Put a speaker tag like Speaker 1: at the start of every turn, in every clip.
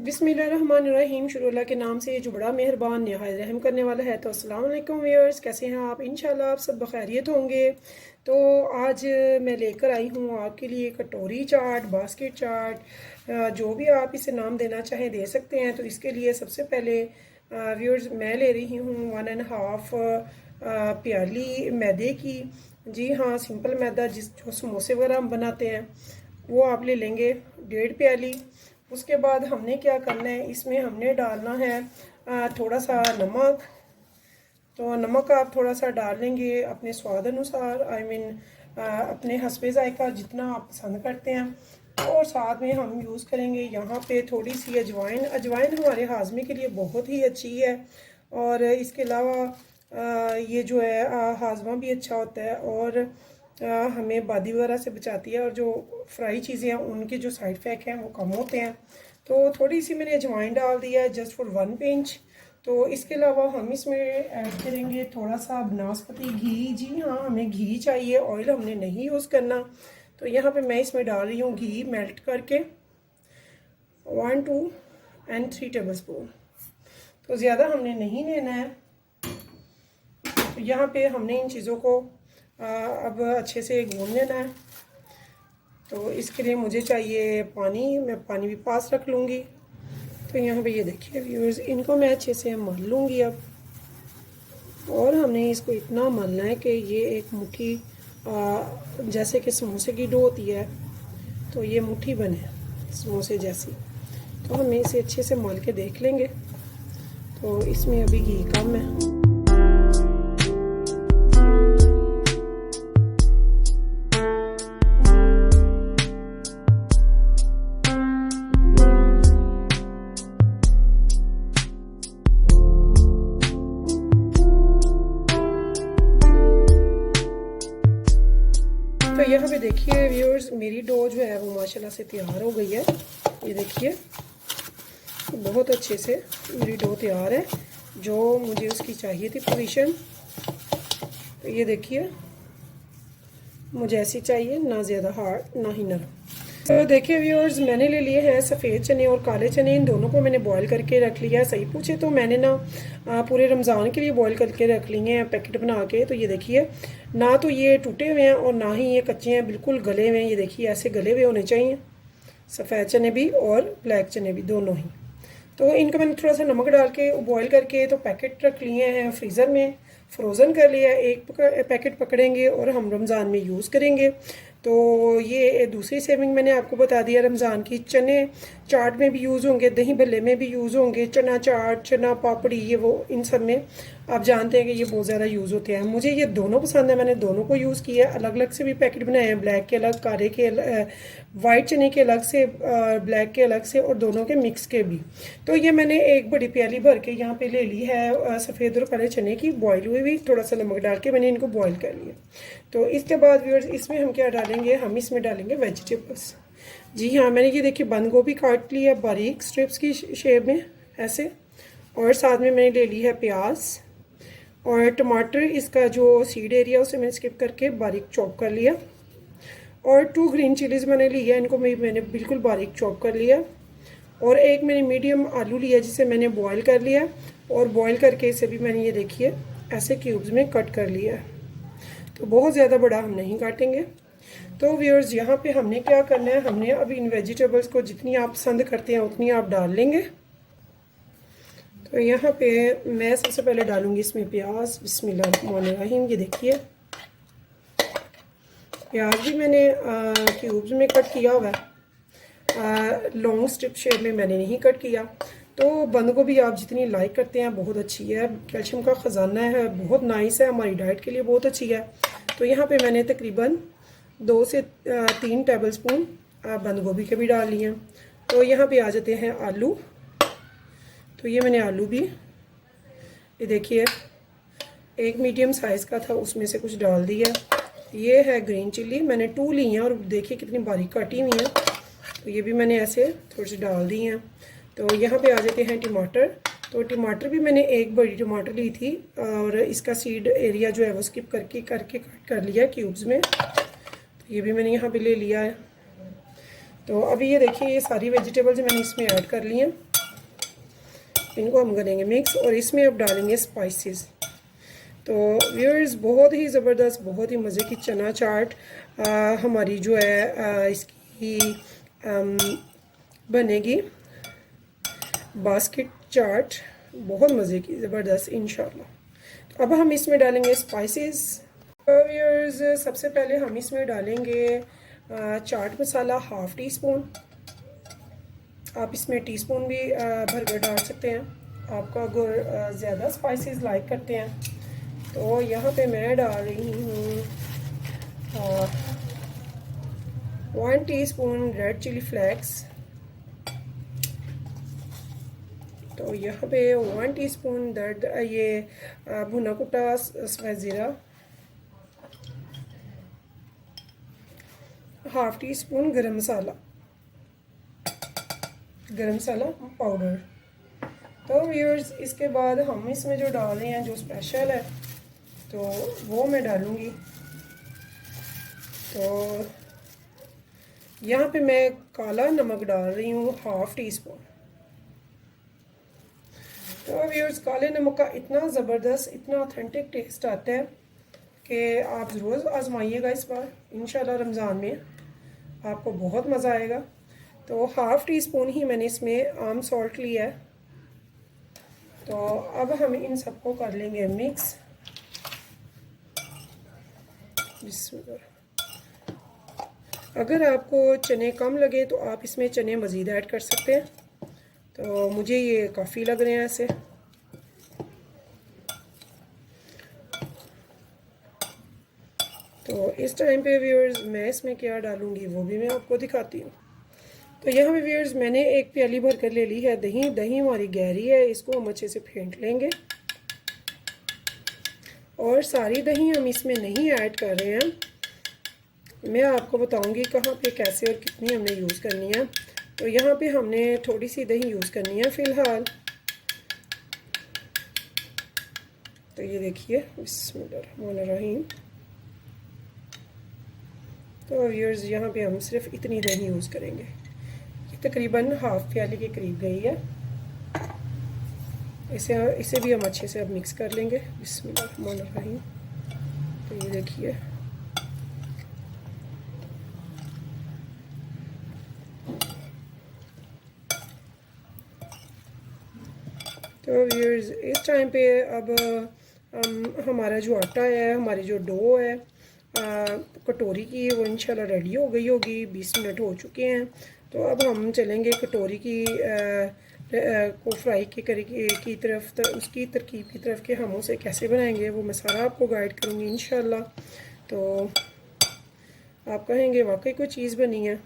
Speaker 1: बिस्मिल्लाहिर्रहमानिर्रहीम। शुरू अल्लाह के नाम से जो बड़ा मेहरबान निहायत रहम करने वाला है। तो अस्सलाम वालेकुम व्यूअर्स, कैसे हैं आप? इंशाल्लाह आप सब बखैरियत होंगे। तो आज मैं लेकर आई हूँ आपके लिए कटोरी चाट, बास्केट चाट, जो भी आप इसे नाम देना चाहें दे सकते हैं। तो इसके लिए सबसे पहले व्यूअर्स मैं ले रही हूँ 1.5 प्याली मैदे की। जी हाँ, सिंपल मैदा जो समोसे वगैरह हम बनाते हैं वो आप ले लेंगे 1.5 प्याली। उसके बाद हमने क्या करना है, इसमें हमने डालना है थोड़ा सा नमक। तो नमक आप थोड़ा सा डाल लेंगे अपने स्वाद अनुसार, अपने हस्बे ज़ायका जितना आप पसंद करते हैं। और साथ में हम यूज़ करेंगे यहाँ पे थोड़ी सी अजवाइन। अजवाइन हमारे हाजमे के लिए बहुत ही अच्छी है और इसके अलावा ये जो है हाजमा भी अच्छा होता है और हमें बादी वगैरह से बचाती है। और जो फ्राई चीज़ें हैं उनके जो साइड इफ़ेक्ट हैं वो कम होते हैं। तो थोड़ी सी मैंने अजवाइन डाल दिया है जस्ट फॉर 1 पिंच। तो इसके अलावा हम इसमें ऐड करेंगे थोड़ा सा बनास्पति घी। जी हाँ, हमें घी चाहिए, ऑयल हमने नहीं यूज़ करना। तो यहाँ पे मैं इसमें डाल रही हूँ घी मेल्ट करके 1, 2 एंड 3 टेबल स्पून। तो ज़्यादा हमने नहीं लेना है। तो यहाँ पे हमने इन चीज़ों को अब अच्छे से भून लेना है। तो इसके लिए मुझे चाहिए पानी, मैं पानी भी पास रख लूँगी। तो यहाँ पे ये देखिए व्यूअर्स, इनको मैं अच्छे से मल लूँगी अब। और हमने इसको इतना मलना है कि ये एक मुट्ठी, जैसे कि समोसे की डो होती है तो ये मुट्ठी बने समोसे जैसी। तो हम इसे अच्छे से मल के देख लेंगे। तो इसमें अभी घी कम है। तो यहाँ पे देखिए व्यूअर्स, मेरी डो जो है वो माशाल्लाह से तैयार हो गई है। ये देखिए बहुत अच्छे से मेरी डो तैयार है, जो मुझे उसकी चाहिए थी पोजीशन। तो ये देखिए मुझे ऐसी चाहिए, ना ज़्यादा हार्ड ना ही नरम। तो देखिए व्यूअर्स, मैंने ले लिए हैं सफ़ेद चने और काले चने। इन दोनों को मैंने बॉईल करके रख लिया है। सही पूछे तो मैंने ना पूरे रमज़ान के लिए बॉईल करके रख लिए हैं पैकेट बना के। तो ये देखिए, ना तो ये टूटे हुए हैं और ना ही ये कच्चे हैं, बिल्कुल गले हुए हैं। ये देखिए ऐसे गले हुए होने चाहिए, सफ़ेद चने भी और ब्लैक चने भी दोनों ही। तो इनको मैंने थोड़ा सा नमक डाल के बॉईल करके तो पैकेट रख लिए हैं फ्रीज़र में, फ्रोज़न कर लिया। एक पैकेट पकड़ेंगे और हम रमज़ान में यूज़ करेंगे। तो ये दूसरी सेविंग मैंने आपको बता दिया रमज़ान की। चने चाट में भी यूज़ होंगे, दही भल्ले में भी यूज़ होंगे, चना चाट, चना पापड़ी, ये वो इन सब में आप जानते हैं कि ये बहुत ज़्यादा यूज़ होते हैं। मुझे ये दोनों पसंद है, मैंने दोनों को यूज़ किया है। अलग अलग से भी पैकेट बनाए हैं, ब्लैक के अलग, काले के वाइट चने के अलग से, ब्लैक के अलग से और दोनों के मिक्स के भी। तो ये मैंने एक बड़ी प्याली भर के यहाँ पे ले ली है सफ़ेद और काले चने की, बॉयल हुई हुई। थोड़ा सा नमक डाल के मैंने इनको बॉयल कर लिया। तो इसके बाद व्यूअर्स इसमें हम क्या डालेंगे, हम इसमें डालेंगे वेजिटेबल्स। जी हाँ, मैंने ये देखिए बंद गोभी काट ली है बारीक स्ट्रिप्स की शेप में ऐसे। और साथ में मैंने ले ली है प्याज और टमाटर, इसका जो सीड एरिया उसे मैंने स्किप करके बारीक चॉप कर लिया। और 2 ग्रीन चिलीज़ मैंने लिया, इनको मैंने बिल्कुल बारीक चॉप कर लिया। और एक मैंने मीडियम आलू लिया जिसे मैंने बॉयल कर लिया और बॉयल करके इसे भी मैंने ये देखिए ऐसे क्यूब्स में कट कर लिया। तो बहुत ज़्यादा बड़ा हम नहीं काटेंगे। तो व्यूअर्स यहाँ पे हमने क्या करना है, हमने अब इन वेजिटेबल्स को जितनी आप पसंद करते हैं उतनी आप डाल लेंगे। तो यहाँ पे मैं सबसे पहले डालूंगी इसमें प्याज। बिस्मिल्लाहिर्रहमानिर्रहीम। ये देखिए प्याज भी मैंने क्यूब्स में कट किया हुआ है, लॉन्ग स्ट्रिप शेप में मैंने नहीं कट किया। तो बंद गोभी आप जितनी लाइक करते हैं बहुत अच्छी है, कैल्शियम का ख़जाना है, बहुत नाइस है, हमारी डाइट के लिए बहुत अच्छी है। तो यहाँ पे मैंने तकरीबन 2 से 3 टेबल स्पून बंद गोभी के भी डाल लिए हैं। तो यहाँ पे आ जाते हैं आलू। तो ये मैंने आलू भी, ये देखिए एक मीडियम साइज़ का था उसमें से कुछ डाल दिया। ये है ग्रीन चिल्ली, मैंने 2 ली हैं और देखिए कितनी बारीक कटी हुई हैं। तो ये भी मैंने ऐसे थोड़ी सी डाल दी हैं। तो यहाँ पे आ जाते हैं टमाटर। तो टमाटर भी मैंने एक बड़ी टमाटर ली थी और इसका सीड एरिया जो है वो स्किप करके कट कर लिया क्यूब्स में। तो ये भी मैंने यहाँ पे ले लिया है। तो अभी ये देखिए ये सारी वेजिटेबल्स मैंने इसमें ऐड कर ली हैं। इनको हम करेंगे मिक्स और इसमें अब डालेंगे स्पाइसेस। तो व्यूअर्स बहुत ही ज़बरदस्त, बहुत ही मज़े की चना चाट हमारी जो है इसकी बनेगी बास्केट चाट, बहुत मज़े की ज़बरदस्त इंशाल्लाह। तो अब हम इसमें डालेंगे स्पाइसेस। व्यूअर्स सबसे पहले हम इसमें डालेंगे chaat masala half tea spoon. आप इसमें टीस्पून भी भरकर डाल सकते हैं, आपका अगर ज़्यादा स्पाइसेस लाइक करते हैं। तो यहाँ पे मैं डाल रही हूँ 1 टीस्पून रेड चिली फ्लेक्स। तो यहाँ पे 1 टीस्पून दर्द ये भुना कुटा सफ़ेद ज़ीरा, हाफ़ टी स्पून गरम मसाला पाउडर। तो व्यूअर्स इसके बाद हम इसमें जो डाल रहे हैं जो स्पेशल है तो वो मैं डालूँगी। तो यहाँ पे मैं काला नमक डाल रही हूँ हाफ़ टी स्पून। तो व्यूअर्स काले नमक का इतना ज़बरदस्त, इतना ऑथेंटिक टेस्ट आता है कि आप ज़रूर आजमाइएगा इस बार, इंशाल्लाह रमज़ान में आपको बहुत मज़ा आएगा। तो हाफ़ टी स्पून ही मैंने इसमें आम सॉल्ट लिया है। तो अब हम इन सबको कर लेंगे मिक्स। अगर आपको चने कम लगे तो आप इसमें चने मज़ीद ऐड कर सकते हैं। तो मुझे ये काफ़ी लग रहे हैं ऐसे। तो इस टाइम पे व्यूअर्स मैं इसमें क्या डालूँगी वो भी मैं आपको दिखाती हूँ। तो यहाँ पे व्यूअर्स मैंने एक प्याली भर कर ले ली है दही। दही हमारी गहरी है, इसको हम अच्छे से फेंट लेंगे। और सारी दही हम इसमें नहीं ऐड कर रहे हैं, मैं आपको बताऊंगी कहाँ पे कैसे और कितनी हमने यूज़ करनी है। तो यहाँ पे हमने थोड़ी सी दही यूज़ करनी है फ़िलहाल। तो ये देखिए बिस्मिल्लाहिर्रहमानिर्रहीम। तो व्यूअर्स यहाँ पे हम सिर्फ इतनी दही यूज़ करेंगे, ये तकरीबन हाफ़ प्याली के करीब गई है। इसे भी हम अच्छे से अब मिक्स कर लेंगे बिस्मिल्लाहिर्रहमानिर्रहीम। तो ये देखिए तो व्यूअर्स इस टाइम पे अब हमारा जो आटा है, हमारी जो डो है कटोरी की, वो इंशाल्लाह रेडी हो गई होगी। 20 मिनट हो चुके हैं। तो अब हम चलेंगे कटोरी की को फ्राई की तरफ, तो उसकी तरकीब की तरफ कि हम उसे कैसे बनाएंगे वो मैं सारा आपको गाइड करूँगी इंशाल्लाह। तो आप कहेंगे वाकई कोई चीज़ बनी है।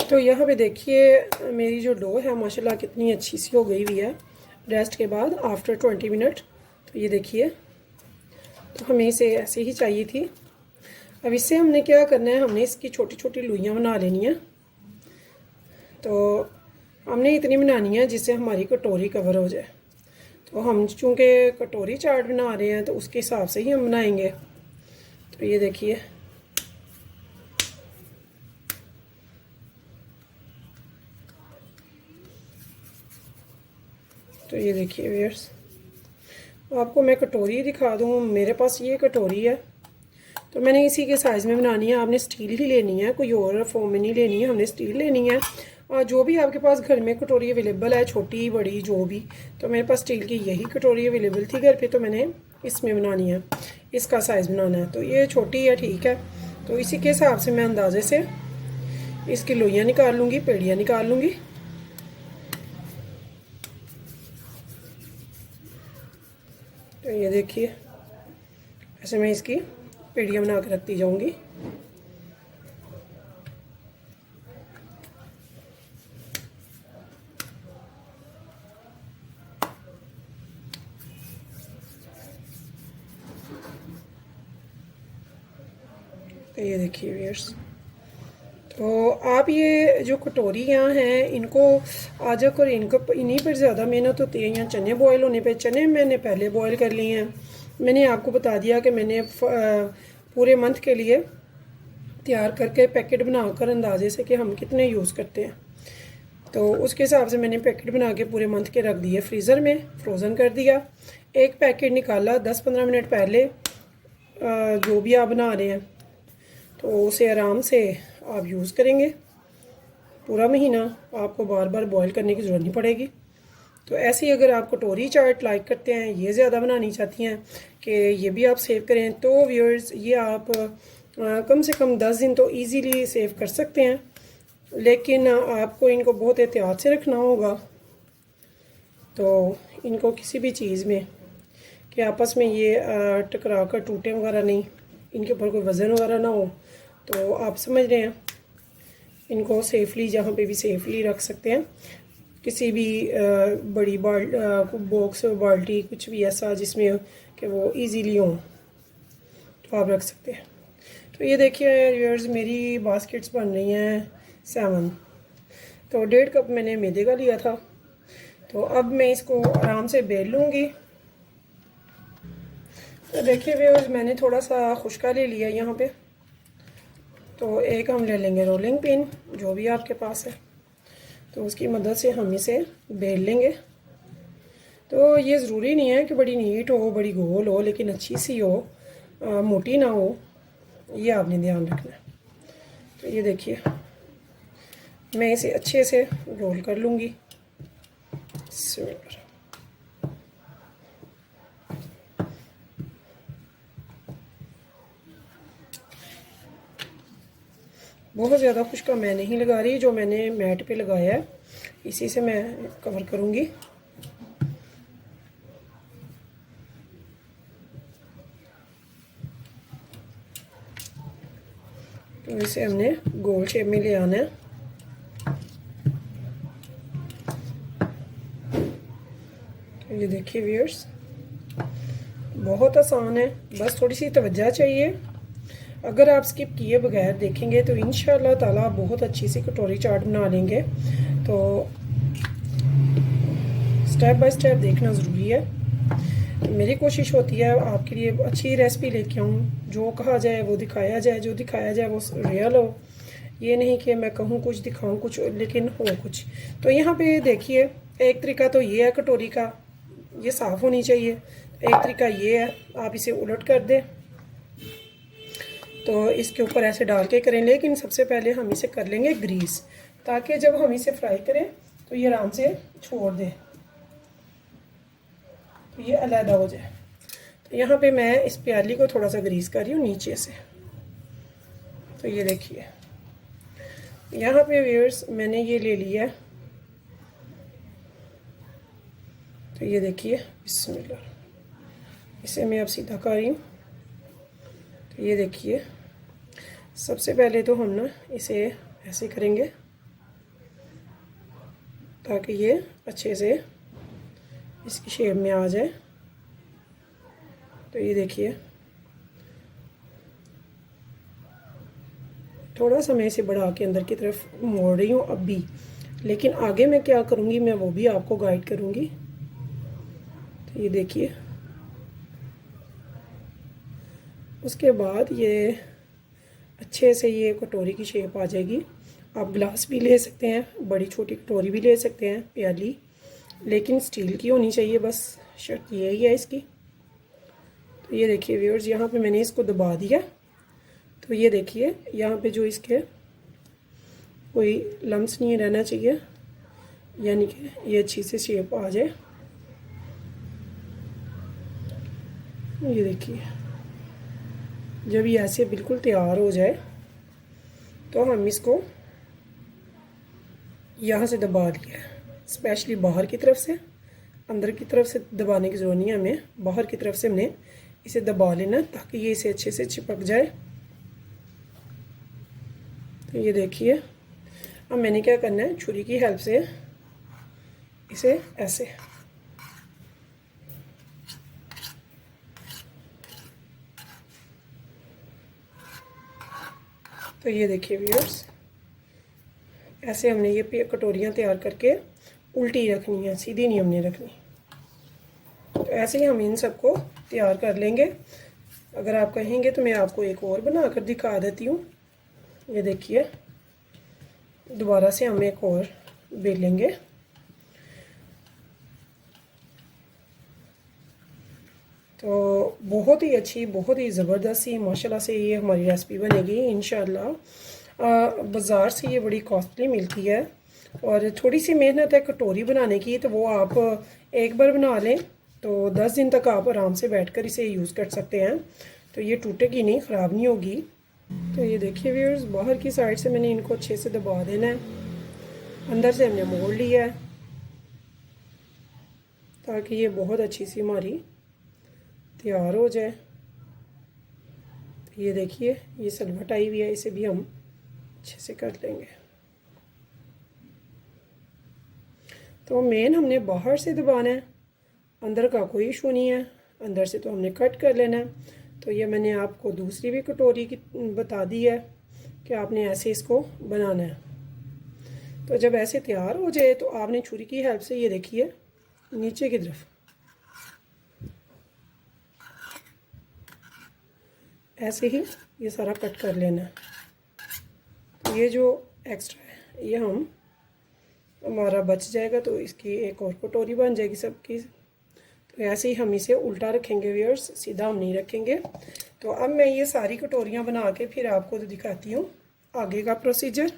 Speaker 1: तो यहाँ पे देखिए मेरी जो डो है माशाल्लाह कितनी अच्छी सी हो गई हुई है रेस्ट के बाद आफ्टर 20 मिनट। तो ये देखिए, तो हमें इसे ऐसे ही चाहिए थी। अब इससे हमने क्या करना है, हमने इसकी छोटी छोटी लुइयाँ बना लेनी है। तो हमने इतनी बनानी है जिससे हमारी कटोरी कवर हो जाए। तो हम चूँकि कटोरी चाट बना रहे हैं तो उसके हिसाब से ही हम बनाएंगे। तो ये देखिए तो ये देखिए व्यूअर्स, आपको मैं कटोरी दिखा दूँ। मेरे पास ये कटोरी है तो मैंने इसी के साइज़ में बनानी है। आपने स्टील ही लेनी है, कोई और फॉर्म में नहीं लेनी है, हमने स्टील लेनी है। और जो भी आपके पास घर में कटोरी अवेलेबल है, छोटी बड़ी जो भी, तो मेरे पास स्टील की यही कटोरी अवेलेबल थी घर पे, तो मैंने इसमें बनानी है, इसका साइज़ बनाना है। तो ये छोटी है, ठीक है। तो इसी के हिसाब से मैं अंदाजे से इसकी लोइयाँ निकाल लूँगी, पेड़ियाँ निकाल लूँगी। तो ये देखिए ऐसे मैं इसकी पेड़ियाँ बना के रखती जाऊँगी। तो ये देखिए व्यूअर्स, तो आप ये जो कटोरियाँ हैं इनको आ जाकर इन्हीं पर ज़्यादा मेहनत होती है। यहाँ चने बॉयल होने पे, चने मैंने पहले बॉयल कर लिए हैं। मैंने आपको बता दिया कि मैंने पूरे मंथ के लिए तैयार करके पैकेट बनाकर अंदाजे से कि हम कितने यूज़ करते हैं। तो उसके हिसाब से मैंने पैकेट बना के पूरे मंथ के रख दिए फ्रीज़र में, फ्रोज़न कर दिया। एक पैकेट निकाला 10-15 मिनट पहले, जो भी आप बना रहे हैं तो उसे आराम से आप यूज़ करेंगे। पूरा महीना आपको बार बार बॉईल करने की ज़रूरत नहीं पड़ेगी। तो ऐसे ही अगर आप कटोरी चाट लाइक करते हैं, ये ज़्यादा बनानी चाहती हैं कि ये भी आप सेव करें, तो व्यूअर्स ये आप कम से कम 10 दिन तो इजीली सेव कर सकते हैं। लेकिन आपको इनको बहुत एहतियात से रखना होगा। तो इनको किसी भी चीज़ में कि आपस में ये टकरा कर टूटे वगैरह नहीं, इनके ऊपर कोई वज़न वगैरह ना हो। तो आप समझ रहे हैं, इनको सेफली जहाँ पे भी सेफली रख सकते हैं। किसी भी बड़ी बॉक्स बाल्टी कुछ भी ऐसा जिसमें कि वो इजीली हो तो आप रख सकते हैं। तो ये देखिए व्यूअर्स, मेरी बास्केट्स बन रही हैं 7। तो 1.5 कप मैंने मैदे का लिया था। तो अब मैं इसको आराम से बेल लूँगी। तो देखिए व्यूअर्स, मैंने थोड़ा सा खुश्का ले लिया यहाँ पे। तो एक हम ले लेंगे रोलिंग पिन, जो भी आपके पास है, तो उसकी मदद से हम इसे बेल लेंगे। तो ये ज़रूरी नहीं है कि बड़ी नीट हो, बड़ी गोल हो, लेकिन अच्छी सी हो, मोटी ना हो, ये आपने ध्यान रखना है। तो ये देखिए मैं इसे अच्छे से रोल कर लूँगी। बहुत ज़्यादा खुश्का मैं नहीं लगा रही, जो मैंने मैट पे लगाया है इसी से मैं कवर करूँगी। तो इसे हमने गोल शेप में ले आना है। तो ये देखिए व्यूअर्स, बहुत आसान है, बस थोड़ी सी तवज्जो चाहिए। अगर आप स्किप किए बगैर देखेंगे तो इंशाल्लाह ताला बहुत अच्छी सी कटोरी चाट बना लेंगे। तो स्टेप बाय स्टेप देखना ज़रूरी है। मेरी कोशिश होती है आपके लिए अच्छी रेसिपी लेके आऊँ, जो कहा जाए वो दिखाया जाए, जो दिखाया जाए वो रियल हो। ये नहीं कि मैं कहूँ कुछ दिखाऊँ कुछ लेकिन हो कुछ। तो यहाँ पे देखिए, एक तरीका तो ये है कटोरी का, ये साफ़ होनी चाहिए। एक तरीका ये है, आप इसे उलट कर दें तो इसके ऊपर ऐसे डाल के करें। लेकिन सबसे पहले हम इसे कर लेंगे ग्रीस, ताकि जब हम इसे फ्राई करें तो ये आराम से छोड़ दें, तो ये अलहदा हो जाए। तो यहाँ पे मैं इस प्याली को थोड़ा सा ग्रीस कर रही हूँ नीचे से। तो ये देखिए यहाँ पे व्यूअर्स मैंने ये ले लिया। तो ये देखिए बिस्मिल्लाह, इसे मैं अब सीधा कर रही हूँ। तो ये देखिए, सबसे पहले तो हम ना इसे ऐसे करेंगे ताकि ये अच्छे से इसकी शेप में आ जाए। तो ये देखिए, थोड़ा सा मैं इसे बढ़ा के अंदर की तरफ मोड़ रही हूँ अब भी, लेकिन आगे मैं क्या करूँगी मैं वो भी आपको गाइड करूँगी। तो ये देखिए, उसके बाद ये अच्छे से ये कटोरी की शेप आ जाएगी। आप ग्लास भी ले सकते हैं, बड़ी छोटी कटोरी भी ले सकते हैं, प्याली, लेकिन स्टील की होनी चाहिए, बस शर्त यही है इसकी। तो ये देखिए व्यूअर्स, यहाँ पे मैंने इसको दबा दिया। तो ये देखिए यहाँ पे जो इसके कोई लम्स नहीं रहना चाहिए, यानी कि ये अच्छी से शेप आ जाए। ये देखिए, जब ये ऐसे बिल्कुल तैयार हो जाए तो हम इसको यहाँ से दबा दिया, स्पेशली बाहर की तरफ से। अंदर की तरफ से दबाने की ज़रूरत नहीं है हमें, बाहर की तरफ से हमने इसे दबा लेना ताकि ये इसे अच्छे से चिपक जाए। तो ये देखिए, अब मैंने क्या करना है, छुरी की हेल्प से इसे ऐसे, तो ये देखिए व्यूअर्स, ऐसे हमने ये कटोरियाँ तैयार करके उल्टी रखनी है, सीधी नहीं हमने रखनी। तो ऐसे ही हम इन सबको तैयार कर लेंगे। अगर आप कहेंगे तो मैं आपको एक और बना कर दिखा देती हूँ। ये देखिए, दोबारा से हम एक और बेलेंगे। तो बहुत ही अच्छी, बहुत ही ज़बरदस्त सी माशाल्लाह से ये हमारी रेसिपी बनेगी इंशाल्लाह। बाज़ार से ये बड़ी कॉस्टली मिलती है और थोड़ी सी मेहनत है कटोरी बनाने की, तो वो आप एक बार बना लें तो 10 दिन तक आप आराम से बैठकर इसे यूज़ कर सकते हैं। तो ये टूटेगी नहीं, ख़राब नहीं होगी। तो ये देखिए व्यूअर्स, बाहर की साइड से मैंने इनको अच्छे से दबा देना है, अंदर से हमने मोड़ लिया है ताकि ये बहुत अच्छी सी हमारी तैयार हो जाए। तो ये देखिए, ये सलवट आई हुई है, इसे भी हम अच्छे से कर लेंगे। तो मेन हमने बाहर से दबाना है, अंदर का कोई इशू नहीं है, अंदर से तो हमने कट कर लेना है। तो ये मैंने आपको दूसरी भी कटोरी की बता दी है कि आपने ऐसे इसको बनाना है। तो जब ऐसे तैयार हो जाए तो आपने छुरी की हेल्प से ये देखिए नीचे की तरफ ऐसे ही ये सारा कट कर लेना है। तो ये जो एक्स्ट्रा है ये हम हमारा बच जाएगा, तो इसकी एक और कटोरी बन जाएगी सबकी। तो ऐसे ही हम इसे उल्टा रखेंगे व्यूअर्स, सीधा हम नहीं रखेंगे। तो अब मैं ये सारी कटोरियाँ बना के फिर आपको दिखाती हूँ आगे का प्रोसीजर।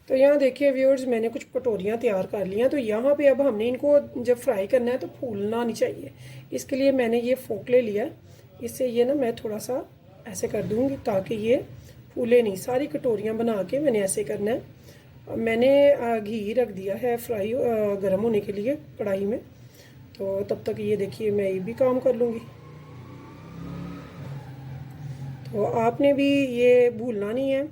Speaker 1: तो यहाँ देखिए व्यूअर्स, मैंने कुछ कटोरियाँ तैयार कर ली हैं। तो यहाँ पे अब हमने इनको जब फ्राई करना है तो फूलना नहीं चाहिए, इसके लिए मैंने ये फोक ले लिया। इससे ये ना मैं थोड़ा सा ऐसे कर दूँगी ताकि ये फूले नहीं। सारी कटोरियाँ बना के मैंने ऐसे करना है। मैंने घी रख दिया है फ्राई गर्म होने के लिए कढ़ाई में। तो तब तक ये देखिए मैं ये भी काम कर लूँगी। तो आपने भी ये भूलना नहीं है,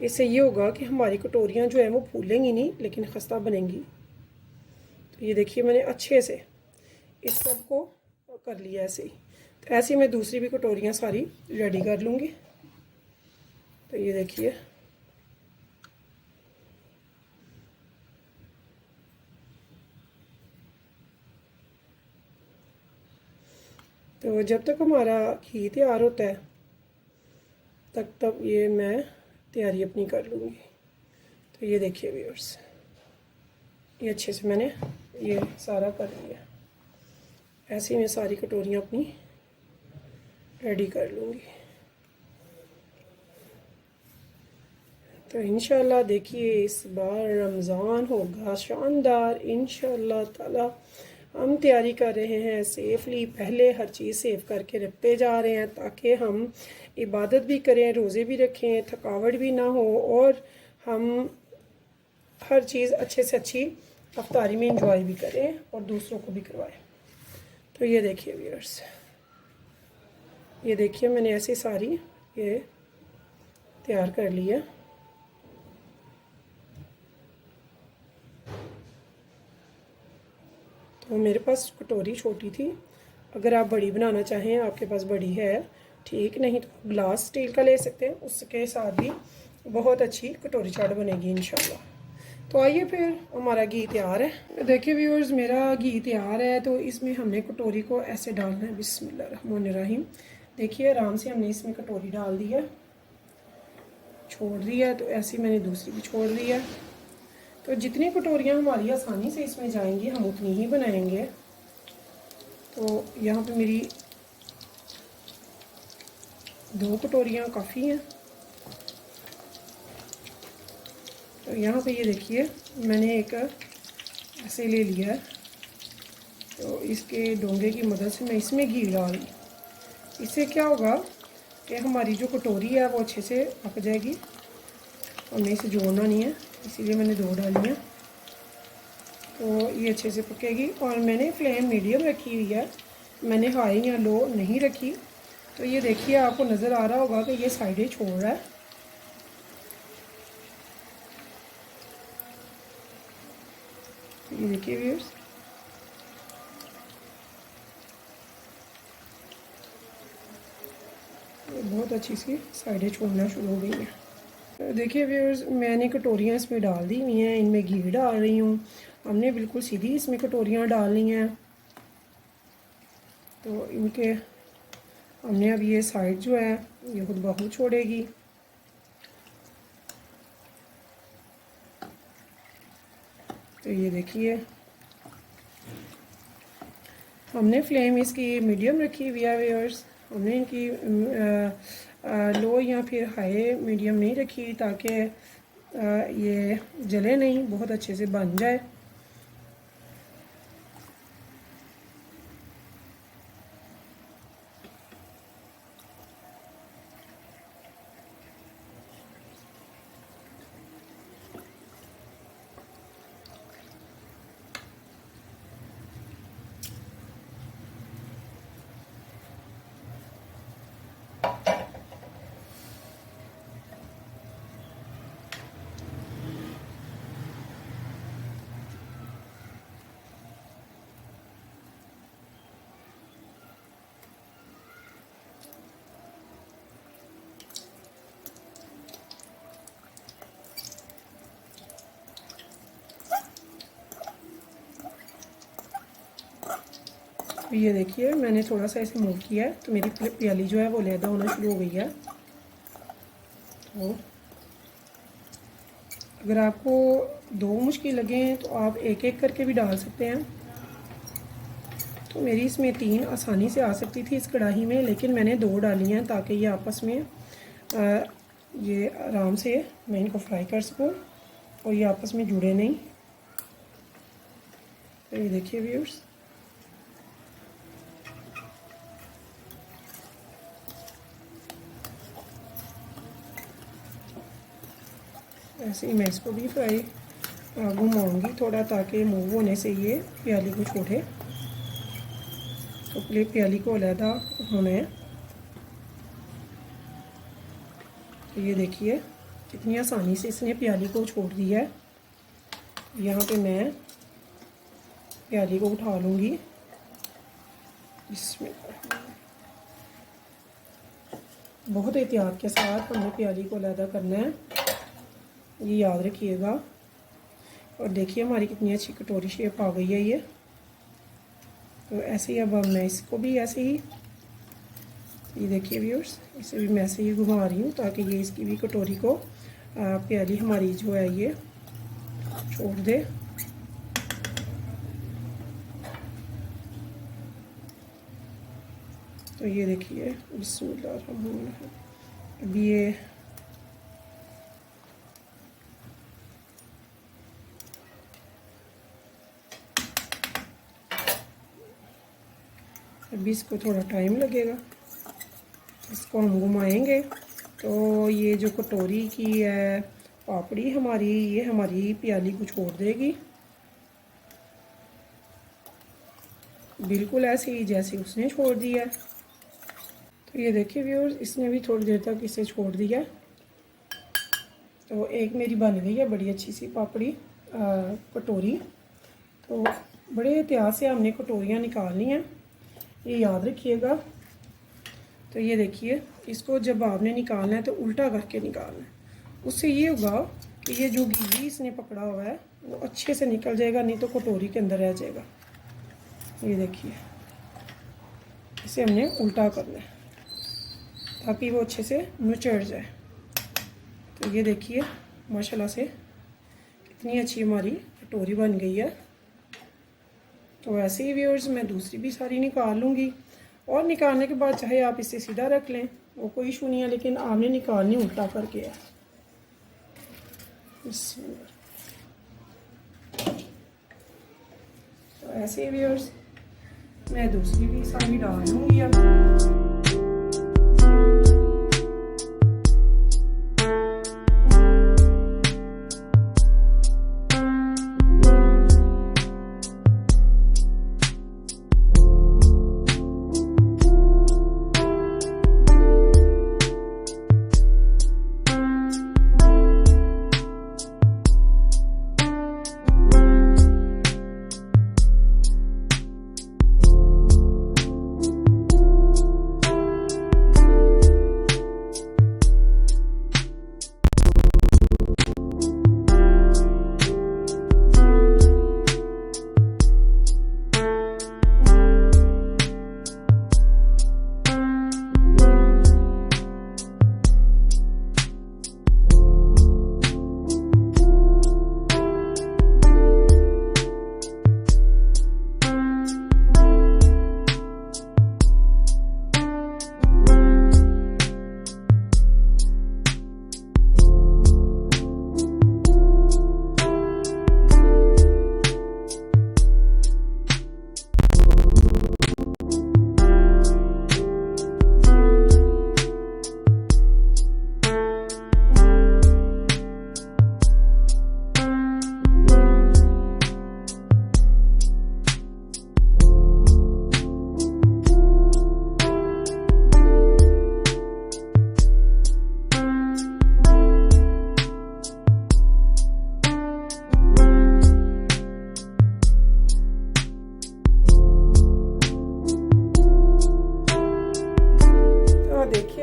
Speaker 1: इससे ये होगा कि हमारी कटोरियाँ जो है वो फूलेंगी नहीं लेकिन खस्ता बनेंगी। तो ये देखिए मैंने अच्छे से इस सब को कर लिया ऐसे ही। तो ऐसे ही मैं दूसरी भी कटोरियाँ सारी रेडी कर लूँगी। तो ये देखिए तो जब तक हमारा घी तैयार होता है तब ये मैं तैयारी अपनी कर लूँगी। तो ये देखिए व्यूअर्स, ये अच्छे से मैंने ये सारा कर लिया। ऐसे ही मैं सारी कटोरियाँ अपनी रेडी कर लूँगी। तो इंशाल्लाह देखिए इस बार रमज़ान होगा शानदार इंशाल्लाह ताला। हम तैयारी कर रहे हैं सेफली, पहले हर चीज़ सेव करके रखते जा रहे हैं ताकि हम इबादत भी करें, रोज़े भी रखें, थकावट भी ना हो और हम हर चीज़ अच्छे से अच्छी अफ्तारी में इंजॉय भी करें और दूसरों को भी करवाएं। तो ये देखिए व्यूअर्स, ये देखिए मैंने ऐसे सारी ये तैयार कर लिया। तो मेरे पास कटोरी छोटी थी, अगर आप बड़ी बनाना चाहें आपके पास बड़ी है ठीक, नहीं तो ग्लास स्टील का ले सकते हैं, उसके साथ भी बहुत अच्छी कटोरी चाट बनेगी इंशाल्लाह। तो आइए फिर हमारा घी तैयार है। देखिए व्यूअर्स, मेरा घी तैयार है। तो इसमें हमने कटोरी को ऐसे डालना है, बिस्मिल्लाहिर्रहमानिर्रहीम। देखिए आराम से हमने इसमें कटोरी डाल दी है, छोड़ दी है। तो ऐसे मैंने दूसरी भी छोड़ दी है। तो जितनी कटोरियाँ हमारी आसानी से इसमें जाएंगी हम उतनी ही बनाएंगे। तो यहाँ पे मेरी 2 कटोरियाँ काफ़ी हैं। तो यहाँ पे ये देखिए मैंने एक ऐसे ले लिया है। तो इसके डोंगे की मदद से मैं इसमें घी डाल दी। इससे क्या होगा कि हमारी जो कटोरी है वो अच्छे से पक जाएगी, हमें इसे जोड़ना नहीं है, इसीलिए मैंने 2 डाली हैं। तो ये अच्छे से पकेगी और मैंने फ्लेम मीडियम रखी हुई है, मैंने हाई या लो नहीं रखी। तो ये देखिए आपको नज़र आ रहा होगा कि ये साइडें छोड़ रहा है। ये देखिए व्यूअर्स, बहुत अच्छी सी साइडें छोड़ना शुरू हो गई हैं। तो देखिए व्यूअर्स, मैंने कटोरियाँ इसमें डाल दी हुई हैं, इनमें घी डाल रही हूँ। हमने बिल्कुल सीधी इसमें कटोरियाँ डालनी हैं। तो इनके हमने अब ये साइड जो है ये खुद ब खुद छोड़ेगी। तो ये देखिए हमने फ्लेम इसकी मीडियम रखी हुई है व्यूअर्स। हमने इनकी लो या फिर हाई मीडियम नहीं रखी ताकि ये जले नहीं, बहुत अच्छे से बन जाए। ये देखिए मैंने थोड़ा सा इसे मूव किया है तो मेरी प्याली जो है वो लैदा होना शुरू हो गई है। तो अगर आपको दो मुश्किल लगे हैं तो आप एक एक करके भी डाल सकते हैं। तो मेरी इसमें 3 आसानी से आ सकती थी इस कढ़ाई में, लेकिन मैंने 2 डाली हैं ताकि ये आपस में ये आराम से मैं इनको फ्राई कर सकूं और ये आपस में जुड़े नहीं। तो ये देखिए व्यूअर्स, ऐसे ही मैं इसको भी फ्राई घुमाऊंगी थोड़ा ताकि मूव होने से ये प्याली को छोड़े। तो प्याली को अलहदा होना है। तो ये देखिए कितनी आसानी से इसने प्याली को छोड़ दिया है। यहाँ पे मैं प्याली को उठा लूँगी। इसमें बहुत एहतियात के साथ हमें प्याली को अलहदा करना है, ये याद रखिएगा। और देखिए हमारी कितनी अच्छी कटोरी शेप आ गई है ये। तो ऐसे ही अब मैं इसको भी ऐसे ही, ये देखिए व्यूअर्स, इसे भी मैं ऐसे ही घुमा रही हूँ ताकि ये इसकी भी कटोरी को प्याली हमारी जो है ये छोड़ दे। तो ये देखिए बिस्मिल्लाह, अभी ये अभी इसको थोड़ा टाइम लगेगा, इसको हम घुमाएंगे तो ये जो कटोरी की है पापड़ी हमारी, ये हमारी प्याली को छोड़ देगी बिल्कुल ऐसे ही जैसे उसने छोड़ दिया। तो ये देखिए व्यूअर्स, इसने भी थोड़ी देर तक इसे छोड़ दिया। तो एक मेरी बन गई है बड़ी अच्छी सी पापड़ी कटोरी। तो बड़े एहतियात से हमने कटोरियाँ निकालनी हैं, ये याद रखिएगा। तो ये देखिए, इसको जब आपने निकालना है तो उल्टा करके निकालना है। उससे ये होगा कि ये जो घी इसने पकड़ा हुआ है वो अच्छे से निकल जाएगा, नहीं तो कटोरी के अंदर रह जाएगा। ये देखिए, इसे हमने उल्टा करना है ताकि वो अच्छे से निचड़ जाए। तो ये देखिए माशाल्लाह से कितनी अच्छी हमारी कटोरी बन गई है। तो ऐसे ही व्यूअर्स मैं दूसरी भी सारी निकाल लूँगी, और निकालने के बाद चाहे आप इसे सीधा रख लें वो कोई इशू नहीं है, लेकिन आपने निकालनी उल्टा करके है। तो ऐसे ही व्यूअर्स मैं दूसरी भी सारी डाल लूँगी अब।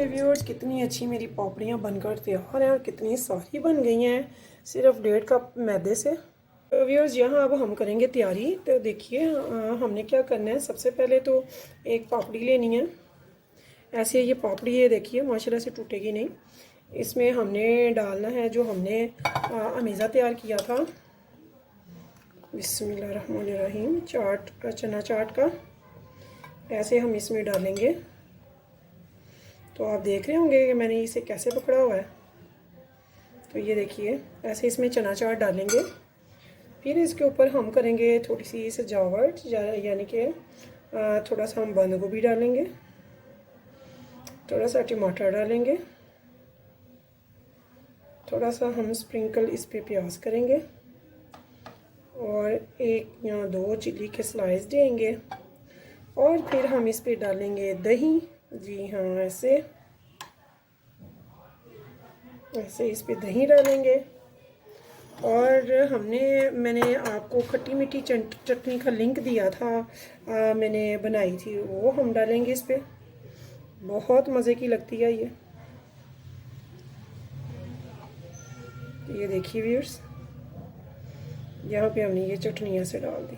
Speaker 1: व्यूअर्स, कितनी अच्छी मेरी पापड़ियाँ बनकर तैयार हैं और कितनी सारी बन गई हैं सिर्फ 1.5 कप मैदे से। व्यूअर्स, यहाँ अब हम करेंगे तैयारी। तो देखिए हमने क्या करना है, सबसे पहले तो एक पापड़ी लेनी है। ऐसे ये पापड़ी है, देखिए माशाल्लाह से टूटेगी नहीं। इसमें हमने डालना है जो हमने अमीज़ा तैयार किया था, बिस्मिल्लाहिर्रहमानिर्रहीम, चाट, चना चाट का। ऐसे हम इसमें डालेंगे। तो आप देख रहे होंगे कि मैंने इसे कैसे पकड़ा हुआ है। तो ये देखिए ऐसे इसमें चना चाट डालेंगे। फिर इसके ऊपर हम करेंगे थोड़ी सी सजावट, यानी कि थोड़ा सा हम बंद गोभी डालेंगे, थोड़ा सा टमाटर डालेंगे, थोड़ा सा हम स्प्रिंकल इस पे प्याज करेंगे और 1 या 2 चिली के स्लाइस देंगे। और फिर हम इस पे डालेंगे दही। जी हाँ, ऐसे इस पे दही डालेंगे। और मैंने आपको खट्टी मीठी चटनी का लिंक दिया था, मैंने बनाई थी, वो हम डालेंगे इस पे। बहुत मज़े की लगती है ये देखिए व्यूअर्स, यहाँ पे हमने ये चटनी ऐसे डाल दी।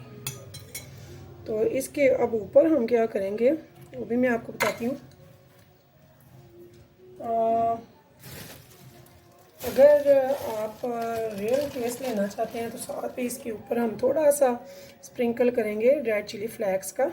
Speaker 1: तो इसके अब ऊपर हम क्या करेंगे वो भी मैं आपको बताती हूँ। अगर आप रियल टेस्ट लेना चाहते हैं तो साथ में इसके ऊपर हम थोड़ा सा स्प्रिंकल करेंगे रेड चिली फ्लेक्स का।